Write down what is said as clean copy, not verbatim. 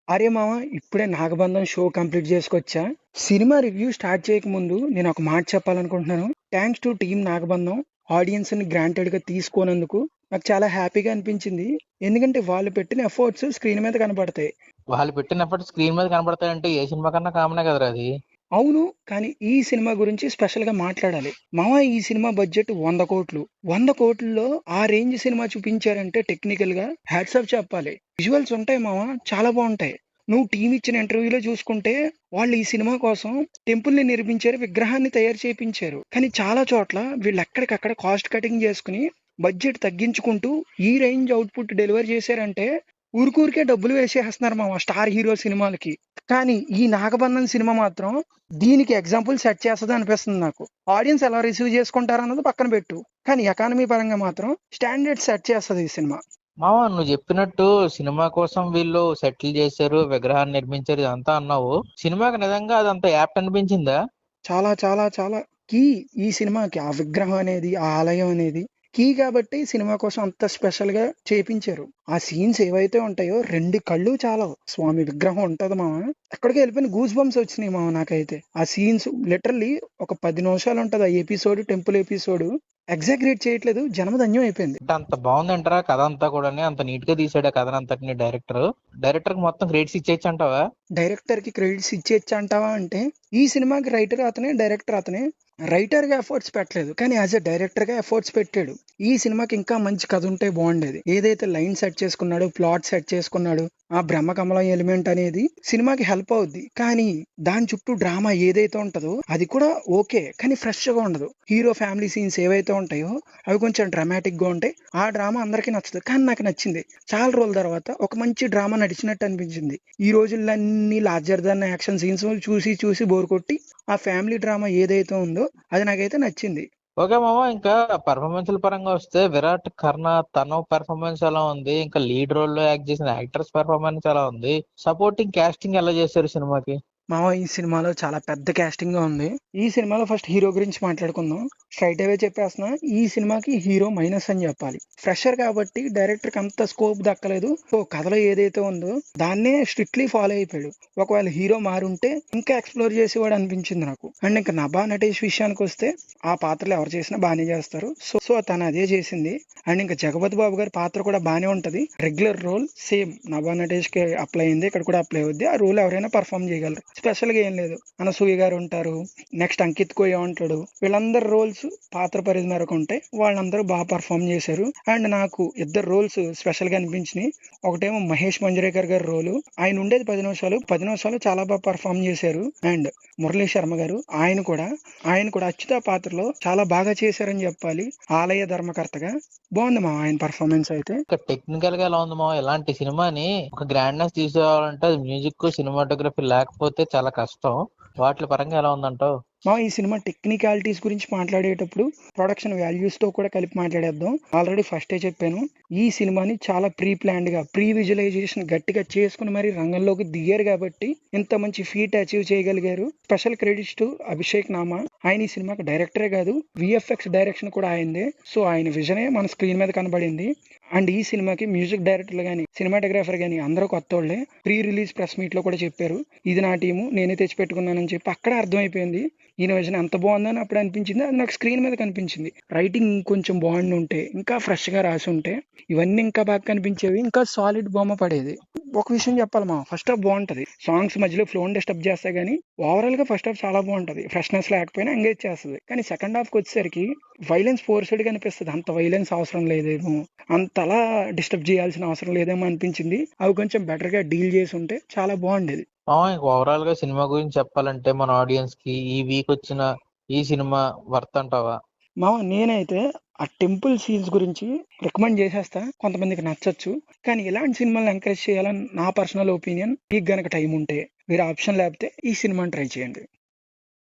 అరే మామ, ఇప్పుడే నాగబంధం షో కంప్లీట్ చేసుకొచ్చా. సినిమా రివ్యూ స్టార్ట్ చేయకముందు నేను ఒక మాట చెప్పాలనుకుంటున్నాను. Thanks to team Nagabandham. Audience ని గ్రాంటెడ్ గా తీసుకోనందుకు నాకు చాలా హ్యాపీగా అనిపించింది. ఎందుకంటే వాళ్ళు పెట్టిన ఎఫర్ట్స్ స్క్రీన్ మీద కనపడతాయి. వాళ్ళు పెట్టిన ఎఫర్ట్ స్క్రీన్ మీద కనబడతాయంటే ఏ సినిమా కన్నా కామనే కదరా అది. అవును, కానీ ఈ సినిమా గురించి స్పెషల్ గా మాట్లాడాలి. మామ, ఈ సినిమా బడ్జెట్ 100 కోట్లు. 100 కోట్లలో ఆ రేంజ్ సినిమా చూపించారంటే టెక్నికల్ గా హ్యాట్స్ ఆఫ్ చెప్పాలి. విజువల్స్ ఉంటాయి మామ, చాలా బాగుంటాయి. నువ్వు టీం ఇచ్చిన ఇంటర్వ్యూలో చూసుకుంటే వాళ్ళు ఈ సినిమా కోసం టెంపుల్ ని నిర్మించారు, విగ్రహాన్ని తయారు చేయించారు. కానీ చాలా చోట్ల వీళ్ళు ఎక్కడికక్కడ కాస్ట్ కటింగ్ చేసుకుని బడ్జెట్ తగ్గించుకుంటూ ఈ రేంజ్ అవుట్పుట్ డెలివర్ చేశారంటే ఊరికూరికే డబ్బులు వేసేస్తున్నారు మామ స్టార్ హీరో సినిమాలకి. కానీ ఈ నాగబంధన్ సినిమా మాత్రం దీనికి ఎగ్జాంపుల్ సెట్ చేస్తుంది అనిపిస్తుంది నాకు. ఆడియన్స్ ఎలా రిసీవ్ చేసుకుంటారు అన్నది పక్కన పెట్టు, కానీ ఎకానమీ పరంగా మాత్రం స్టాండర్డ్ సెట్ చేస్తుంది ఈ సినిమా. మామ, నువ్వు చెప్పినట్టు సినిమా కోసం వీళ్ళు సెటిల్ చేశారు, విగ్రహాన్ని నిర్మించారు ఇదంతా అన్నావు. సినిమాకి నిజంగా అదంతా యాప్ట్ అనిపించిందా? చాలా చాలా చాలా కీ ఈ సినిమాకి ఆ విగ్రహం అనేది, ఆ ఆలయం అనేది కీ కాబట్టి సినిమా కోసం అంత స్పెషల్ గా చేపించారు. ఆ సీన్స్ ఏవైతే ఉంటాయో 2 కళ్ళు చాలవు. స్వామి విగ్రహం ఉంటది మామ, ఎక్కడికి వెళ్ళిపోయిన గూస్ బంప్స్ వచ్చినాయి మామ నాకైతే. ఆ సీన్స్ లిటరల్లీ ఒక 10 నిమిషాలు ఉంటది ఆ ఎపిసోడ్, టెంపుల్ ఎపిసోడ్. ఎగ్జాగ్రేట్ చేయట్లేదు, జన్మధన్యం అయిపోయింది. అంటే అంత బాగుందంటారా కథ అంతా కూడా? అంత నీట్ గా తీసాడు ఆ కథనంతటిని డైరెక్టర్ కి మొత్తం క్రెడిట్స్ ఇచ్చేయచ్చు అంటావా? డైరెక్టర్ కి క్రెడిట్స్ ఇచ్చేచ్చా అంటావా అంటే, ఈ సినిమాకి రైటర్ అతనే, డైరెక్టర్ అతనే. రైటర్ గా ఎఫర్ట్స్ పెట్టలేదు, కానీ యాజ్ ఎ డైరెక్టర్ గా ఎఫర్ట్స్ పెట్టాడు. ఈ సినిమాకి ఇంకా మంచి కథ ఉంటే బాగుండేది. ఏదైతే లైన్ సెట్ చేసుకున్నాడు, ప్లాట్ సెట్ చేసుకున్నాడు, ఆ బ్రహ్మకమలం ఎలిమెంట్ అనేది సినిమాకి హెల్ప్ అవుద్ది. కానీ దాని చుట్టూ డ్రామా ఏదైతే ఉంటుందో అది కూడా ఓకే, కానీ ఫ్రెష్ గా ఉండదు. హీరో ఫ్యామిలీ సీన్స్ ఏవైతే ఉంటాయో అవి కొంచెం డ్రామాటిక్ గా ఉంటాయి. ఆ డ్రామా అందరికీ నచ్చదు, కానీ నాకు నచ్చింది. చాలా రోజుల తర్వాత ఒక మంచి డ్రామా నడిచినట్టు అనిపించింది. ఈ రోజుల్లో అన్ని లార్జర్ దాన్ యాక్షన్ సీన్స్ చూసి చూసి బోర్ కొట్టి ఆ ఫ్యామిలీ డ్రామా ఏదైతే ఉందో అది నాకైతే నచ్చింది. ఓకే మామ, ఇంకా పర్ఫార్మెన్స్ల పరంగా వస్తే విరాట్ కర్ణ తన పర్ఫార్మెన్స్ ఎలా ఉంది, ఇంకా లీడ్ రోల్ లో యాక్ట్ చేసిన యాక్టర్స్ పర్ఫార్మెన్స్ ఎలా ఉంది, సపోర్టింగ్ కాస్టింగ్ ఎలా చేశారు సినిమాకి? మామ, ఈ సినిమాలో చాలా పెద్ద కాస్టింగ్ గా ఉంది. ఈ సినిమాలో ఫస్ట్ హీరో గురించి మాట్లాడుకుందాం. స్ట్రైట్ అవే చెప్పేస్తున్నా, ఈ సినిమాకి హీరో మైనస్ అని చెప్పాలి. ఫ్రెషర్ కాబట్టి డైరెక్టర్ కి అంత స్కోప్ దక్కలేదు. సో కథలో ఏదైతే ఉందో దాన్నే స్ట్రిక్ట్లీ ఫాలో అయిపోయాడు. ఒకవేళ హీరో మారుంటే ఇంకా ఎక్స్ప్లోర్ చేసేవాడు అనిపించింది నాకు. అండ్ ఇంకా నభా నటేష్ విషయానికి వస్తే ఆ పాత్రలు ఎవరు చేసినా బాగానే చేస్తారు. సో తను అదే చేసింది. అండ్ ఇంకా జగపతి బాబు గారి పాత్ర కూడా బాగానే ఉంటది. Regular role same Nabha Natesh కి అప్లై అయింది, ఇక్కడ కూడా అప్లై అవుద్ది. ఆ రోల్ ఎవరైనా పర్ఫామ్ చేయగలరు, స్పెషల్ గా ఏం లేదు. అనసూయ గారు ఉంటారు, నెక్స్ట్ అంకిత్ కోయ ఉంటాడు. వీళ్ళందరు రోల్స్ పాత్ర పరిధి మేరకు ఉంటాయి. వాళ్ళందరూ బాగా పర్ఫామ్ చేశారు. అండ్ నాకు 2 రోల్స్ స్పెషల్ గా అనిపించినాయి. ఒకటేమో మహేష్ మంజ్రేకర్ గారి రోలు, ఆయన ఉండేది 10 నిమిషాలు, 10 నిమిషాలు చాలా బాగా పర్ఫామ్ చేశారు. అండ్ మురళీ శర్మ గారు, ఆయన కూడా అచ్యుత పాత్రలో చాలా బాగా చేశారని చెప్పాలి. ఆలయ ధర్మకర్తగా బాగుంది మా ఆయన పర్ఫార్మెన్స్ అయితే. ఇంకా టెక్నికల్ గా ఎలా ఉంది మామ? ఇలాంటి సినిమాని ఒక గ్రాండ్నెస్ తీసుకోవాలంటే అది మ్యూజిక్ సినిమాటోగ్రఫీ లేకపోతే చాలా కష్టం. వాటి పరంగా ఎలా ఉందంటావు? ఈ సినిమా టెక్నికాలిటీస్ గురించి మాట్లాడేటప్పుడు ప్రొడక్షన్ వాల్యూస్ తో కూడా కలిపి మాట్లాడేద్దాం. ఆల్రెడీ ఫస్టే చెప్పాను, ఈ సినిమాని చాలా ప్రీ ప్లాన్డ్ గా, ప్రీ విజువలైజేషన్ గట్టిగా చేసుకుని మరి రంగంలోకి దిగారు కాబట్టి ఇంత మంచి ఫీట్ అచీవ్ చేయగలిగారు. Special credits to Abhishek Nama. ఆయన ఈ సినిమాకి డైరెక్టరే కాదు, విఎఫ్ఎక్స్ డైరెక్షన్ కూడా ఆయనదే. సో ఆయన విజనే మన స్క్రీన్ మీద కనబడింది. అండ్ ఈ సినిమాకి మ్యూజిక్ డైరెక్టర్లు కానీ, సినిమాటోగ్రాఫర్ కానీ అందరూ కొత్త వాళ్ళే. ప్రీ రిలీజ్ ప్రెస్ మీట్ లో కూడా చెప్పారు, ఇది నా టీము, నేనే తెచ్చి పెట్టుకున్నానని చెప్పి. అక్కడ అర్థమైపోయింది ఈయన విజన్ ఎంత బాగుందని అప్పుడు అనిపించింది. అది నాకు స్క్రీన్ మీద కనిపించింది. రైటింగ్ కొంచెం బాగుండి ఉంటే, ఇంకా ఫ్రెష్ గా రాసి ఉంటే ఇవన్నీ ఇంకా బాగా కనిపించేవి, ఇంకా సాలిడ్ బొమ్మ పడేది. ఒక విషయం చెప్పాలి మా, ఫస్ట్ హాఫ్ బాగుంటది. సాంగ్స్ మధ్యలో ఫ్లో డిస్టర్బ్ చేస్తాయి, కానీ ఓవరాల్ గా ఫస్ట్ హాఫ్ చాలా బాగుంటది. ఫ్రెష్నెస్ లేకపోయినా ఎంగేజ్ చేస్తుంది. కానీ సెకండ్ హాఫ్ కి వచ్చేసరికి వైలెన్స్ ఫోర్స్డ్ గా అనిపిస్తుంది. అంత వైలెన్స్ అవసరం లేదేమో, అంతలా డిస్టర్బ్ చేయాల్సిన అవసరం లేదేమో అనిపించింది. అవి కొంచెం బెటర్ గా డీల్ చేసి ఉంటే చాలా బాగుండేది. ఓవరాల్ గా సినిమా గురించి చెప్పాలంటే మన ఆడియన్స్ కి ఈ వీక్ వచ్చిన ఈ సినిమా వర్త్ అంటావా? నేనైతే ఆ టెంపుల్ సీన్స్ గురించి రికమెండ్ చేసేస్తా. కొంతమందికి నచ్చచ్చు, కానీ ఇలాంటి సినిమాలను ఎంకరేజ్ చేయాలని నా పర్సనల్ ఒపీనియన్. మీకు గనక టైం ఉంటే, మీరు ఆప్షన్ లేకపోతే ఈ సినిమాని ట్రై చేయండి.